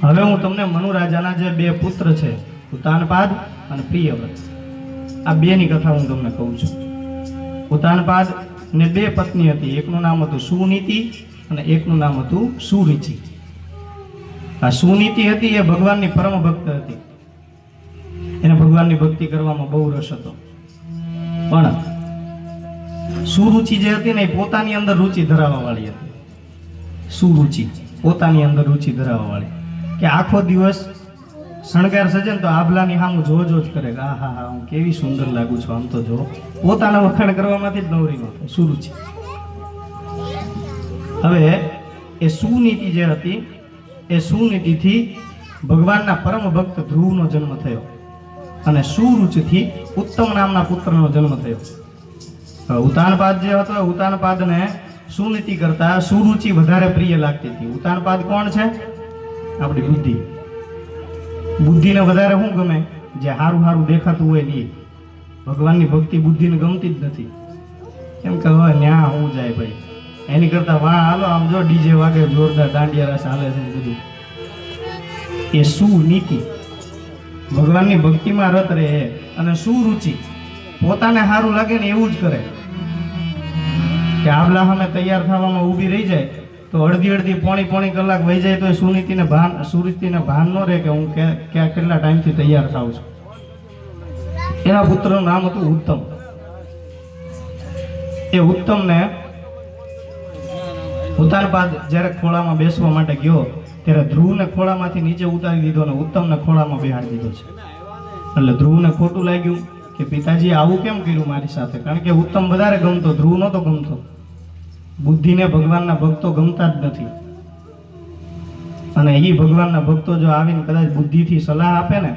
હવે હું તમને મનુ રાજાના જે બે પુત્ર છે, ઉતાનપાદ અને પ્રિયવ્રત, આ બેની કથા હું તમને કહું છું. ઉતાનપાદ ને બે પત્ની હતી. એકનું નામ હતું સુનીતિ અને એકનું નામ હતું સુરુચિ. આ સુનીતિ હતી એ ભગવાનની પરમ ભક્ત હતી. એને ભગવાનની ભક્તિ કરવામાં બહુ રસ હતો. પણ સુરુચિ જે હતી ને એ પોતાની અંદર રુચિ ધરાવવા વાળી હતી. સુરુચિ પોતાની અંદર રુચિ ધરાવવા વાળી, કે આખો દિવસ શણગાર સજે ને તો આભલાની સામું જો જ કરે કે હા હા હું કેવી સુંદર લાગુ છું, આમ તો જો. પોતાના વખાણ કરવામાંથી જ નવરી ન થાય સુરુચિ. હવે એ સુનીતિ જે હતી એ સુનીતિથી ભગવાનના પરમ ભક્ત ધ્રુવનો જન્મ થયો અને સુરુચિથી ઉત્તમ નામના પુત્રનો જન્મ થયો. ઉતાનપાદ જે હતો, ઉતાનપાદને સુનીતિ કરતા સુરુચિ વધારે પ્રિય લાગતી હતી. ઉતાનપાદ કોણ છે? આપણી બુદ્ધિ. બુદ્ધિને વધારે શું ગમે? જે સારું સારું દેખાતું હોય ને. ભગવાનની ભક્તિ બુદ્ધિને ગમતી જ નથી. કેમ કે હવે ન્યા હું જાય ભાઈ, એની કરતા વાહ હાલો આમ જો ડીજે વાગે જોરદાર દાંડિયા રાસ હાલે છે બધું. એ સુનીતિ ભગવાનની ભક્તિમાં રત રહે અને સુરુચિ પોતાને સારું લાગે ને એવું જ કરે. કે આબલા સામે તૈયાર થવામાં ઊભી રહી જાય તો અડધી પોણી કલાક વહી જાય તો સુનીતિને ભાન ન રહે કે હું કેટલા ટાઈમથી તૈયાર થાઉં છું. એના પુત્રનું નામ હતું ઉત્તમ. એ ઉત્તમને ઉતાનપાદ જ્યારે ખોળામાં બેસવા માટે ગયો ત્યારે ધ્રુવને ખોળામાંથી નીચે ઉતારી દીધો અને ઉત્તમને ખોળામાં બેહાડી દીધો છે. એટલે ધ્રુવને ખોટું લાગ્યું કે પિતાજી આવું કેમ કર્યું મારી સાથે, કારણ કે ઉત્તમ વધારે ગમતો, ધ્રુવ નહોતો ગમતો. બુદ્ધિને ભગવાનના ભક્તો ગમતા જ નથી. અને એ ભગવાનના ભક્તો જો આવીને કદાચ બુદ્ધિથી સલાહ આપે ને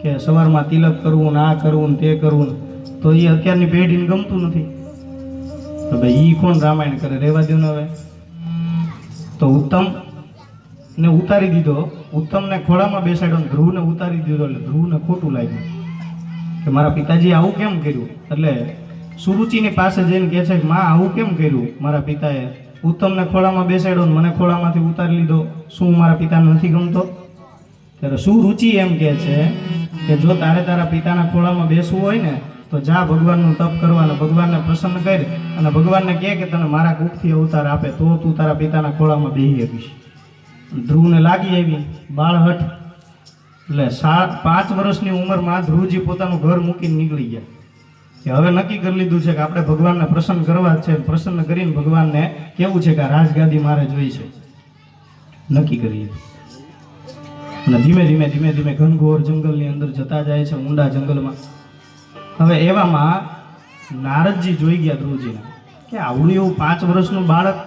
કે સવારમાં તિલક કરવું ને આ કરવું ને તે કરવું, તો એ અત્યારની પેઢીને ગમતું નથી. તો ભાઈ ઈ કોણ રામાયણ કરે, રહેવા દો ને હવે. તો ઉત્તમ ને ઉતારી દીધો, ઉત્તમને ખોળામાં બેસાડ્યો, ધ્રુવને ઉતારી દીધો. એટલે ધ્રુવને ખોટું લાગ્યું કે મારા પિતાજી આવું કેમ કર્યું. એટલે સુરુચિની પાસે જઈને કહે છે કે માં આવું કેમ કર્યું મારા પિતાએ, ઉત્તમને ખોળામાં બેસાડ્યો ને મને ખોળામાંથી ઉતારી લીધો, શું મારા પિતાને નથી ગમતો? ત્યારે સુરુચિ એમ કહે છે કે જો તારે તારા પિતાના ખોળામાં બેસવું હોય ને તો જા ભગવાનનું તપ કરવા અને ભગવાનને પ્રસન્ન કરી અને ભગવાનને કહે કે તને મારા કુખથી અવતાર આપે તો તું તારા પિતાના ખોળામાં બેસી શકીશ. ધ્રુવને લાગી આવી બાળહઠ. એટલે 5 વર્ષની ઉંમરમાં ધ્રુવજી પોતાનું ઘર મૂકીને નીકળી ગયા કે હવે નક્કી કરી લીધું છે કે આપણે ભગવાનને પ્રસન્ન કરવા જ છે. પ્રસન્ન કરીને ભગવાનને કેવું છે કે આ રાજગાદી મારે જોઈ છે, નક્કી કરી. અને ધીમે ધીમે ઘનઘોર જંગલની અંદર જતા જાય છે, ઊંડા જંગલમાં. હવે એવામાં નારદજી જોઈ ગયા ધ્રુવજીને કે આવડું એવું 5 વર્ષનું બાળક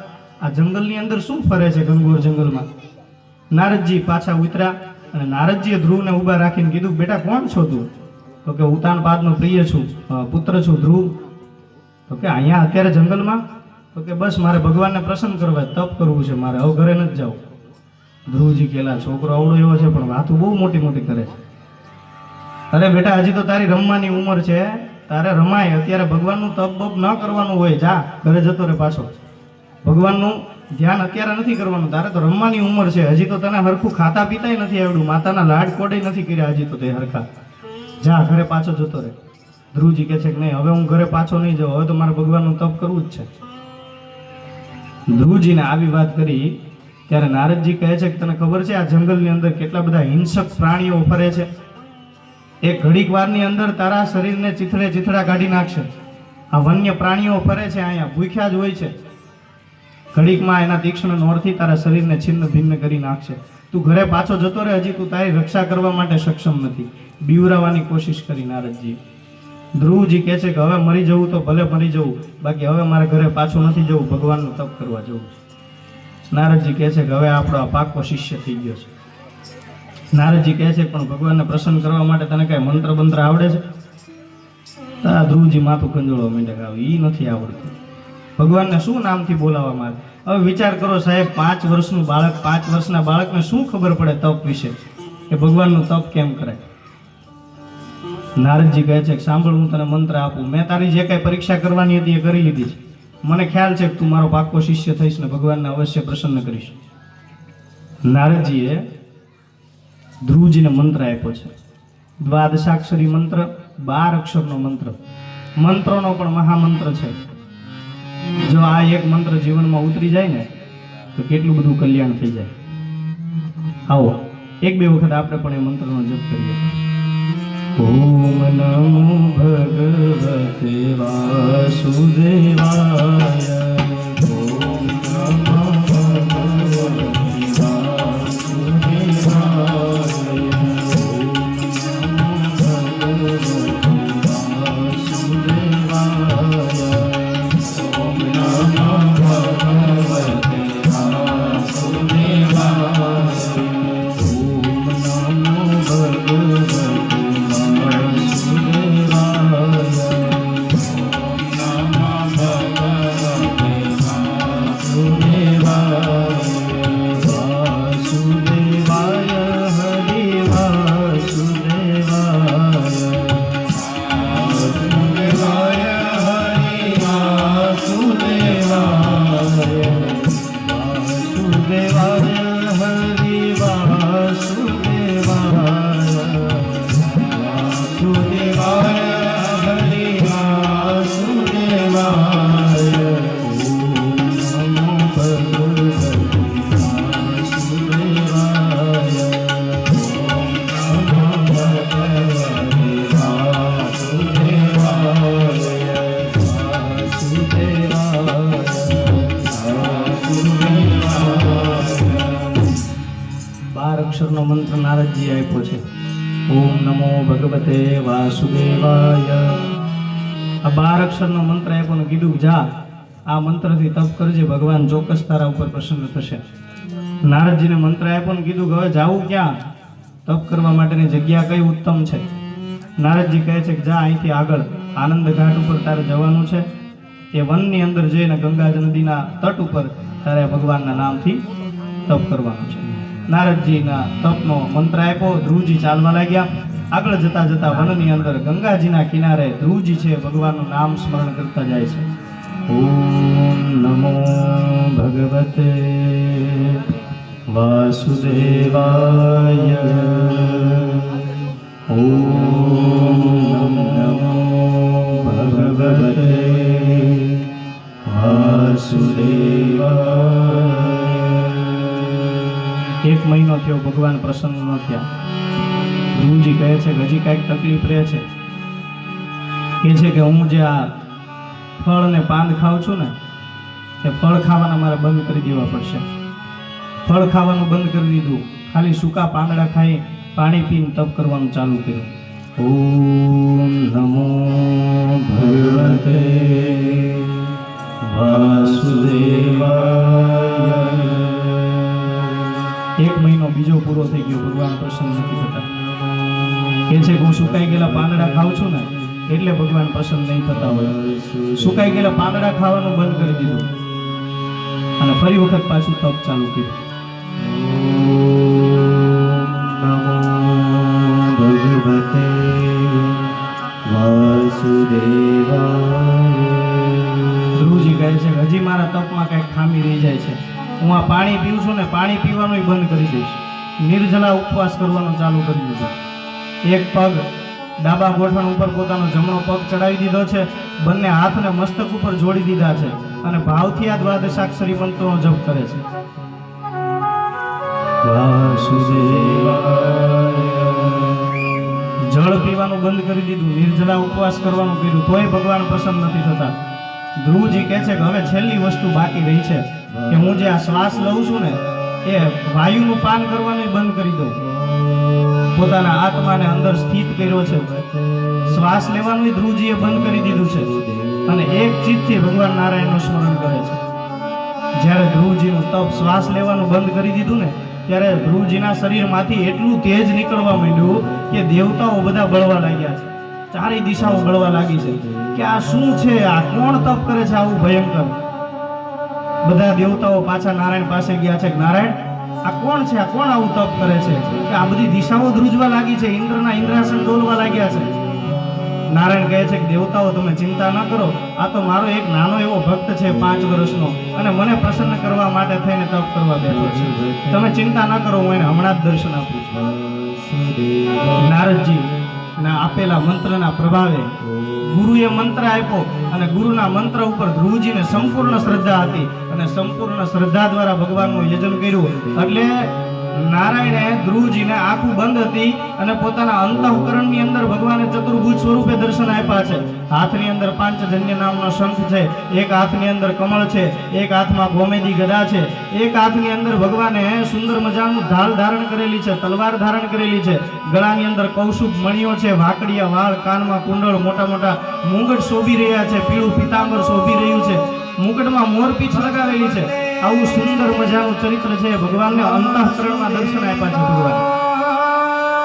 આ જંગલની અંદર શું ફરે છે ઘનઘોર જંગલમાં. નારદજી પાછા ઉતર્યા અને નારદજીએ ધ્રુવને ઊભા રાખીને કીધું બેટા કોણ છો તું? તો કે ઉતાનપાદનો પ્રિય છું, પુત્ર છું ધ્રુવ. તો કે અહીંયા અત્યારે જંગલમાં? તો કે બસ મારે ભગવાનને પ્રસન્ન કરવા, તપ કરવું છે મારે, હવે ઘરે નથી જાવ. ધ્રુવજી કેલા છોકરો અવળો એવો છે પણ વાતો બહુ મોટી મોટી કરે છે. અરે બેટા હજી તો તારી રમવાની ઉંમર છે, તારે રમાય. અત્યારે ભગવાનનું તપ બપ ન કરવાનું હોય, જા ઘરે જતો રે પાછો. ભગવાનનું ધ્યાન અત્યારે નથી કરવાનું, તારે તો રમવાની ઉંમર છે. હજી તો તને હરખું ખાતા પીતાય નથી આવડ્યું, માતાના લાડ કોડે નથી કર્યા હજી તો તે હરખા. જા ઘરે પાછો જતો રહે. ધ્રુવજી કહે છે કે નહીં હવે હું ઘરે પાછો નહીં જાઉં, હવે તો મારે ભગવાનનું તપ કરવું જ છે. ધ્રુવજીને આવી વાત કરી ત્યારે નારદજી કહે છે કે તને ખબર છે આ જંગલની અંદર કેટલા બધા હિંસક પ્રાણીઓ ફરે છે? એક ઘડીક વારની અંદર તારા શરીરને ચીથડા કાઢી નાખશે. આ વન્ય પ્રાણીઓ ફરે છે, અહીંયા ભૂખ્યા જ હોય છે. ઘડીકમાં એના તીક્ષ્ણ નોરથી તારા શરીરને છિન્ન ભિન્ન કરી નાખશે. તું ઘરે પાછો જતો રહે, હજી તું તારી રક્ષા કરવા માટે સક્ષમ નથી. બીવરાવાની કોશિશ કરી નારદજી. ધ્રુવજી કહે છે કે હવે મરી જવું તો ભલે મરી જવું, બાકી હવે મારે ઘરે પાછું નથી જવું, ભગવાનનું તપ કરવા જવું છે. નારદજી કહે છે કે હવે આપણો આ પાકો શિષ્ય થઈ ગયો છે. નારદજી કહે છે પણ ભગવાનને પ્રસન્ન કરવા માટે તને કઈ મંત્ર બંત્ર આવડે છે? ધ્રુવજી માથું ખંજોળવા માંડે કે એ નથી આવડતું. ભગવાનને શું નામથી બોલાવવા માંગે? હવે વિચાર કરો સાહેબ, 5 વર્ષનું બાળક, 5 વર્ષના બાળકને શું ખબર પડે તપ વિશે, કે ભગવાનનું તપ કેમ કરે? નારદજી કહે છે કે સાંભળ, હું તને મંત્ર આપું. મેં તારી જે કાંઈ પરીક્ષા કરવાની હતી એ કરી લીધી છે. મને ખ્યાલ છે કે તું મારો પાક્કો શિષ્ય થઈશ ને ભગવાનને અવશ્ય પ્રસન્ન કરીશ. નારદજીએ ધ્રુવજીને મંત્ર આપ્યો છે. દ્વાદશાક્ષરી મંત્ર, 12 અક્ષરનો મંત્ર, મંત્રોનો પણ મહામંત્ર છે. જો આ એક મંત્ર જીવનમાં ઉતરી જાય ને તો કેટલું બધું કલ્યાણ થઈ જાય. આવો એક બે વખત આપણે પણ એ મંત્રનો જપ કરીએ. ઓમ નમો ભગવતે વાસુદેવાય. ઓમ નમો અક્ષરનો મંત્ર નારદજી આપ્યો છે. ઓમ નમો ભગવતે વાસુદેવાય. આ 12 અક્ષરનો મંત્ર આપ્યો ને કીધું જા આ મંત્રથી તપ કરજે, ભગવાન ચોક્કસ તારા ઉપર પ્રસન્ન થશે. નારદજીને મંત્ર આપ્યો ને કીધું કે હવે જાવું ક્યાં, તપ કરવા માટેની જગ્યા કઈ ઉત્તમ છે. નારદજી કહે છે કે જા અહીંથી આગળ આનંદ ઘાટ ઉપર તારે જવાનું છે. એ વનની અંદર જઈને ગંગા નદીના તટ ઉપર તારે ભગવાનના નામથી તપ કરવાનું છે. નારદજીના તપનો મંત્ર આપ્યો. ધ્રુવજી ચાલવા લાગ્યા. આગળ જતા જતા વનની અંદર ગંગાજીના કિનારે ધ્રુવજી છે ભગવાનનું નામ સ્મરણ કરતા જાય છે. ઓમ નમો ભગવતે વાસુદેવાય. ઓમ નમો ભગવતે વાસુદેવાય. 1 મહિનો થયો, ભગવાન પ્રસન્ન ન થયા. ધ્રુવજી કહે છે કે હજી કાંઈક તકલીફ રહે છે. કહે છે કે હું જે આ ફળ ને પાંદ ખાઉં છું ને તે ફળ ખાવાના મારે બંધ કરી દેવા પડશે. ફળ ખાવાનું બંધ કરી દીધું, ખાલી સૂકા પાંદડા ખાઈ પાણી પીને તપ કરવાનું ચાલુ કર્યું. ઓમ નમો ભગવતે વાસુદેવાય. 1 મહિનો બીજો પૂરો થઈ ગયો, ભગવાન પ્રસન્ન નથી થતા. કે છે કે હું સુકાઈ ગયેલા પાંદડા ખાઉં છું ને એટલે ભગવાન પ્રસન્ન નહીં થતા હોય. સુકાઈ ગયેલા પાંદડા ખાવાનું બંધ કરી દીધું અને ફરી વખત પાછું તપ ચાલુ કર્યું. નમો ભગવતે વાસુદેવાય. ધ્રુવજી કહે છે કે હજી મારા તપમાં કંઈક ખામી રહી જાય છે. હું આ પાણી પીઉં છું ને પાણી પીવાનું બંધ કરી દઈશ. નિર્જલા ઉપવાસ કરવાનું ચાલુ કરી દીધું. એક પગ ડાબા ગોઠણ ઉપર પોતાનો જમણો પગ ચડાવી દીધો છે. બંને હાથને મસ્તક ઉપર જોડી દીધા છે અને ભાવથી આ દ્વાદશાક્ષરી મંત્રનો જપ કરે છે. જળ પીવાનું બંધ કરી દીધું, નિર્જલા ઉપવાસ કરવાનું કર્યું, તોય ભગવાન પ્રસન્ન નથી થતા. ધ્રુવજી કહે છે કે હવે છેલ્લી વસ્તુ બાકી રહી છે કે હું જે આ શ્વાસ લઉં છું ને એ વાયુનું પાન કરવાનું બંધ કરી દઉં. પોતાના આત્માને અંદર સ્થિત કર્યો છે. શ્વાસ લેવાનું ધ્રુવજીએ બંધ કરી દીધું છે અને એક ચિત્તથી ભગવાન નારાયણનું સ્મરણ કરે છે. જ્યારે ધ્રુવજીનું તપ શ્વાસ લેવાનું બંધ કરી દીધું ને ત્યારે ધ્રુવજીના શરીરમાંથી એટલું તેજ નીકળવા માંડ્યું કે દેવતાઓ બધા બળવા લાગ્યા છે. ચારે દિશાઓ બળવા લાગી છે કે આ શું છે, આ કોણ તપ કરે છે આવું ભયંકર. બધા દેવતાઓ પાછા નારાયણ પાસે ગયા છે. નારાયણ, આ કોણ છે, આ કોણ આવું તપ કરે છે કે આ બધી દિશાઓ ધ્રુજવા લાગી છે, ઇન્દ્રના ઇન્દ્રાસન ડોલવા લાગ્યા છે. નારાયણ કહે છે કે દેવતાઓ તમે ચિંતા ન કરો, આ તો મારો એક નાનો એવો ભક્ત છે 5 વર્ષનો, અને મને પ્રસન્ન કરવા માટે થઈને તપ કરવા બેઠો છે. તમે ચિંતા ન કરો, હું એને હમણાં જ દર્શન આપું છું. નારદજી ના આપેલા મંત્રના પ્રભાવે ગુરુએ મંત્ર આપ્યો, અને ગુરુના મંત્ર ઉપર ધ્રુવજીને સંપૂર્ણ શ્રદ્ધા હતી, અને સંપૂર્ણ શ્રદ્ધા દ્વારા ભગવાનનું યજન કર્યું. એટલે નારાયણે ધ્રુવજીને આંખું બંધ હતી અને પોતાના અંતઃકરણની અંદર ભગવાને ચતુર્ભુજ સ્વરૂપે દર્શન આપ્યા છે. હાથની અંદર પાંચજન્ય નામનો શંખ છે, એક હાથની અંદર કમળ છે, એક હાથમાં ગોમેદી ગદા છે, એક હાથની અંદર ભગવાને સુંદર મજાનું ઢાલ ધારણ કરેલી છે, તલવાર ધારણ કરેલી છે, ગળાની અંદર કૌશુભ મણિયો છે, વાકડિયા વાળ, કાનમાં કુંડળ, મોટા મોટા મુગટ શોભી રહ્યા છે, પીળું પીતાંબર શોભી રહ્યું છે, મુકટમાં મોરપીંછ લગાવેલી છે. આવું સુંદર મજાનું ચરિત્ર છે. ભગવાનને અંતઃકરણમાં દર્શન આપ્યા છે. ભગવાન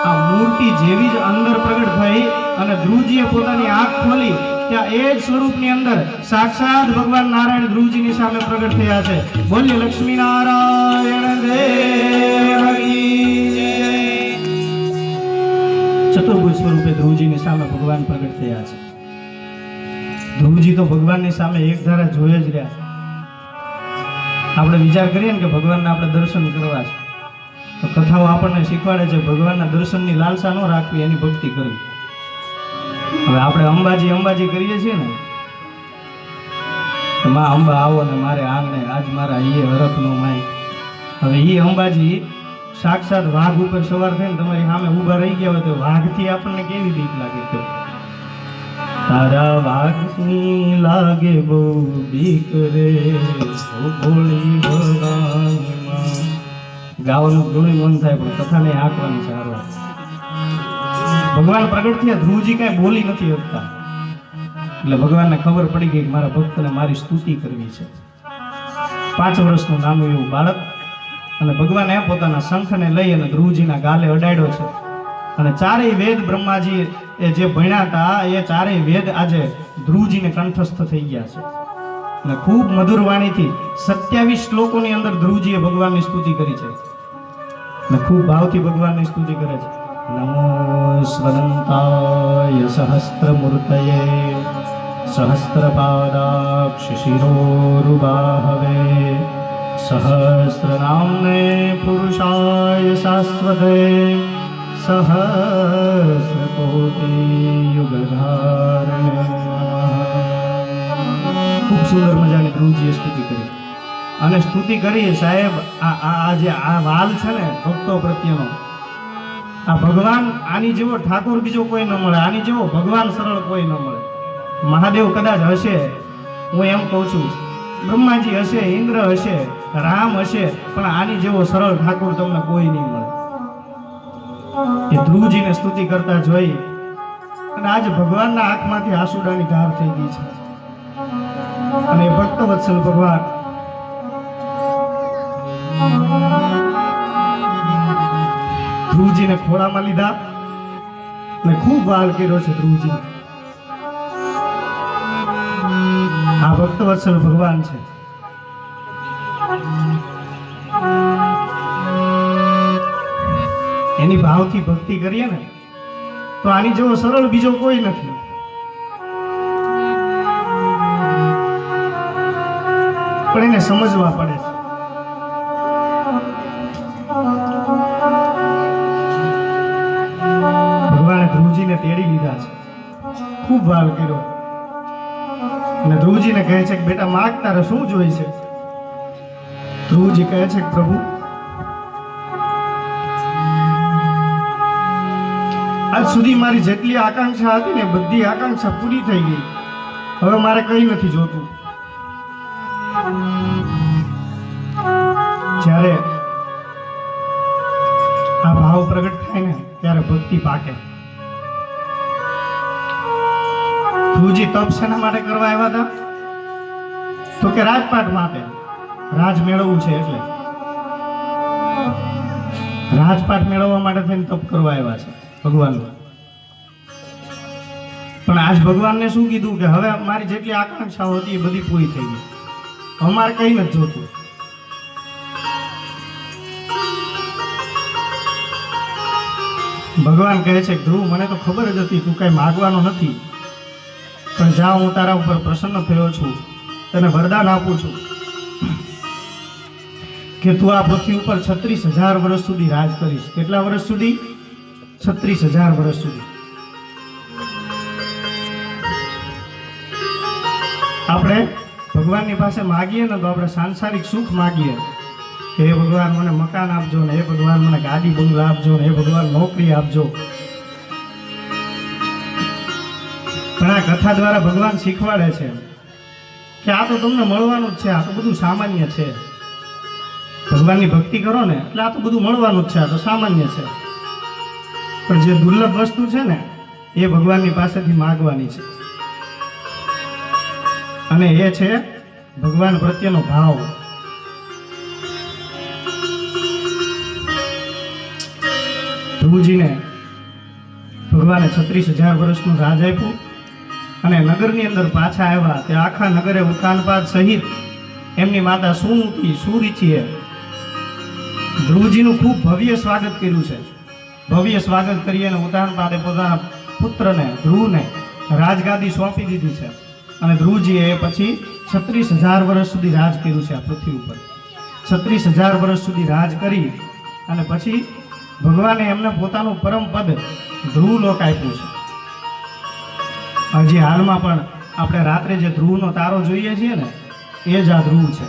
આ મૂર્તિ જેવી જ અંદર પ્રગટ થઈ અને ધ્રુવજીએ પોતાની આંખ ખોલી, ત્યાં એ જ સ્વરૂપની અંદર સાક્ષાત ભગવાન નારાયણ ધ્રુવજીની સામે પ્રગટ થયા છે. બોલીએ લક્ષ્મી નારાયણ દેવકી જય. ચતુર્ભુજ સ્વરૂપે ધ્રુવજીની સામે ભગવાન પ્રગટ થયા છે. ધ્રુવજી તો ભગવાનની સામે એક ધારા જોઈ જ રહ્યા છે. આપણે વિચાર કરીએ ને કે ભગવાનના આપણે દર્શન કરવા છે, તો કથાઓ આપણને શીખવાડે છે ભગવાનના દર્શનની લાલસા ન રાખવી, એની ભક્તિ કરવી. હવે આપણે અંબાજી કરીએ છીએ ને, તો માં અંબા આવો ને મારે આંગણે, આજ મારા ઈએ હરખનો માય. હવે એ અંબાજી સાક્ષાત વાઘ ઉપર સવાર થઈને તમારી સામે ઊભા રહી ગયા હોય તો વાઘથી આપણને કેવી બીક લાગે? તો તારા વાઘની લાગે બહુ બીક રે, ભોળી ભવાની. ગાવાનું ઘણું મન થાય, પણ કથાને આંકવાની સારો. ભગવાન પ્રગટ થયા, ધ્રુવજી કાંઈ બોલી નથી શકતા, એટલે ભગવાનને ખબર પડી ગઈ કે મારા ભક્તને મારી સ્તુતિ કરવી છે. 5 વર્ષનું નાનું એવું બાળક, અને ભગવાને પોતાના શંખને લઈ અને ધ્રુવજીના ગાલે અડાડ્યો છે. અને ચારેય વેદ બ્રહ્માજી એ જે ભણ્યા હતા, એ ચારેય વેદ આજે ધ્રુવજીને કંઠસ્થ થઈ ગયા છે. અને ખૂબ મધુર વાણીથી 27 શ્લોકોની અંદર ધ્રુવજીએ ભગવાનની સ્તુતિ કરી છે, અને ખૂબ ભાવથી ભગવાનની સ્તુતિ કરે છે. નમો સ્વદંતાય સહસ્ત્રમૂર્તયે સહસ્ત્રપાદાક્ષ શિરોરુબાહવે સહસ્રનામને પુરુષાય શાશ્વતે સહસ્રકોટિ યુગધારણે. ખૂબ સુંદર મજાની ધ્રુવજીએ સ્તુતિ કરી. અને સ્તુતિ કરી સાહેબ, આ જે આ વાલ છે ને ભક્તો પ્રત્યેનો, આ ભગવાન આની જેવો ઠાકોર બીજો કોઈ ન મળે, આની જેવો ભગવાન સરળ કોઈ ન મળે. મહાદેવ કદાચ હશે, હું એમ કહું છું, બ્રહ્માજી હશે, ઇન્દ્ર હશે, રામ હશે, પણ આની જેવો સરળ ઠાકોર તમને કોઈ નહીં મળે. એ ધ્રુવજીને સ્તુતિ કરતા જોઈ અને આજે ભગવાનના આંખમાંથી આંસુડાની ધાર થઈ ગઈ છે. અને એ ભક્ત વત્સલ ભગવાન ધ્રુવજીને ખોળામાં લીધા અને ખૂબ વાલ કર્યો છે ધ્રુવજી. આ ભક્ત વત્સલ ભગવાન છે. એની ભાવથી ભક્તિ કરીએ ને તો આની જેવો સરળ બીજો કોઈ નથી. પણ એને સમજવા પડે છે. ભગવાને ધ્રુવજીને તેડી લીધા છે, ખૂબ ભાવ કર્યો, અને ધ્રુવજીને કહે છે કે બેટા માગ, તારે શું જોઈ છે? ધ્રુવજી કહે છે કે પ્રભુ, આજ સુધી મારી જેટલી આકાંક્ષા હતી ને બધી આકાંક્ષા પૂરી થઈ ગઈ, હવે મારે કંઈ નથી જોતું. જ્યારે આ ભાવ પ્રગટ થાય ને ત્યારે ભક્તિ પાકે. ધ્રુવજી તપ શેના માટે કરવા આવ્યા હતા? તો કે રાજપાટ માટે, રાજ મેળવવું છે એટલે રાજપાટ મેળવવા માટે થઈને તપ કરવા આવ્યા છે ભગવાન. પણ આજ ભગવાનને શું કીધું કે હવે મારી જેટલી આકાંક્ષાઓ હતી એ બધી પૂરી થઈ ગઈ, હવે મારે કઈ નથી જોતું. ભગવાન કહે છે ધ્રુવ, મને તો ખબર જ હતી તું કઈ માગવાનો નથી, પણ જ્યાં હું તારા ઉપર પ્રસન્ન થયો છું, તને વરદાન આપું છું કે તું આ પૃથ્વી ઉપર 36,000 વર્ષ સુધી રાજ કરીશ. કેટલા વર્ષ સુધી? 36,000 વર્ષ સુધી. આપણે ભગવાનની પાસે માગીએ ને તો આપણે સાંસારિક સુખ માગીએ કે હે ભગવાન મને મકાન આપજો ને, હે ભગવાન મને ગાડી બંગલા આપજો ને, હે ભગવાન નોકરી આપજો. પણ આ કથા દ્વારા ભગવાન શીખવાડે છે કે આ તો તમને મળવાનું જ છે, આ તો બધું સામાન્ય છે. ભગવાનની ભક્તિ કરો ને એટલે આ તો બધું મળવાનું જ છે, આ તો સામાન્ય છે. પણ જે દુર્લભ વસ્તુ છે ને એ ભગવાનની પાસેથી માગવાની છે, અને એ છે ભગવાન પ્રત્યેનો ભાવ. ધ્રુવજીને ભગવાને 36,000 વર્ષનું રાજ આપ્યું અને નગરની અંદર પાછા આવ્યા. તે આખા નગરે ઉતાનપાદ સહિત એમની માતા સુમતી સુરુચિએ ધ્રુવજીનું ખૂબ ભવ્ય સ્વાગત કર્યું છે. ભવ્ય સ્વાગત કરી અને ઉતાનપાદે પોતાના પુત્રને ધ્રુવને રાજગાદી સોંપી દીધી છે. અને ધ્રુવજીએ પછી 36,000 વર્ષ સુધી રાજ કર્યું છે આ પૃથ્વી ઉપર. 36,000 વર્ષ સુધી રાજ કરી અને પછી ભગવાને એમને પોતાનું પરમ પદ ધ્રુવલોક આપ્યું છે. હજી હાલમાં પણ આપણે રાત્રે જે ધ્રુવનો તારો જોઈએ છીએ ને એ જ આ ધ્રુવ છે.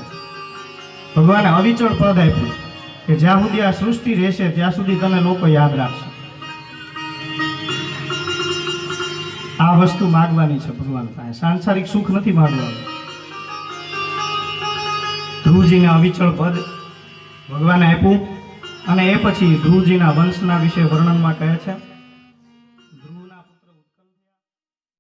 ભગવાને અવિચળ પદ આપ્યું કે જ્યાં સુધી આ સૃષ્ટિ રહેશે ત્યાં સુધી તને લોકો યાદ રાખશે. આ વસ્તુ માગવાની છે ભગવાન પાસે, સાંસારિક સુખ નથી માગવાનું. ધ્રુવજીને અવિચળ પદ ભગવાને આપ્યું અને એ પછી ધ્રુવજીના વંશના વિશે વર્ણનમાં કહે છે